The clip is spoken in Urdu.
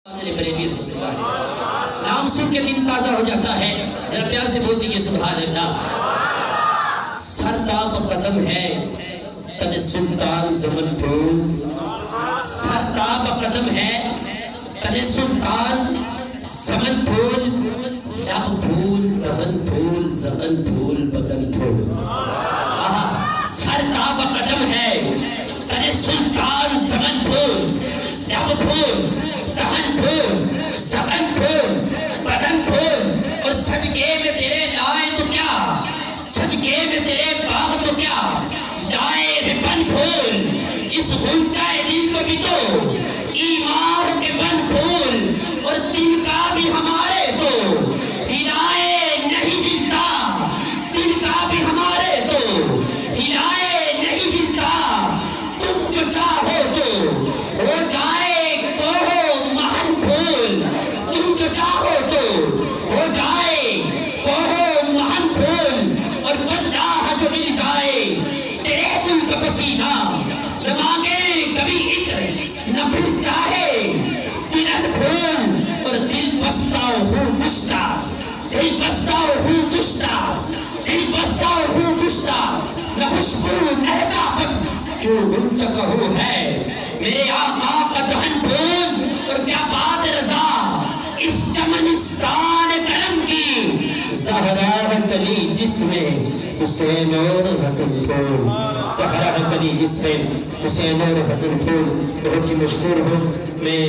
نام سن کے دل تازہ ہو جاتا ہے. ذرا پیار سے بول دیجیے سبحان اللہ. سرتاب قدم ہے تن سلطان زمن پھول. سرتاب قدم ہے تن سلطان زمن پھول. لب پھول دہن پھول زبن پھول بدن پھول. سرتاب قدم ہے تن سلطان زمن پھول. لب پھول دہن پھول زبن پھول بدن پھول. اور صدقے میں تیرے لائے تو کیا, صدقے میں تیرے باغ تو کیا, لائے ربن پھول. اس غنچہ دل کو بھی تو ایمان کے بن پھول. اور دل کا بھی ہمارے تو ہلائے نہیں ہلتا, دل کا بھی ہمارے تو ہلائے نہیں ہلتا. تم جو چاہو تو ہو جائے چاہو تو ہو جائے کوہو مہن پھول. اور واللہ جو مل جائے تیرے دل کا پسینہ, نہ مانگے کبھی عطر نہ پھر چاہے دلہن پھول. اور دل بستا ہو گشتہ, دل بستا ہو گشتہ, دل بستا ہو گشتہ. نہ خوشبو نہ طاقت کیوں غنچہ کہو ہے میرے آقا کا دہن پھول. اور کیا بات رضا اس چمنستان کرم کی, زہرا کلی جس میں حسین اور حسن پھول. زہرا کلی جس میں حسین اور حسن پھول. بہت ہی مشہور ہو. میں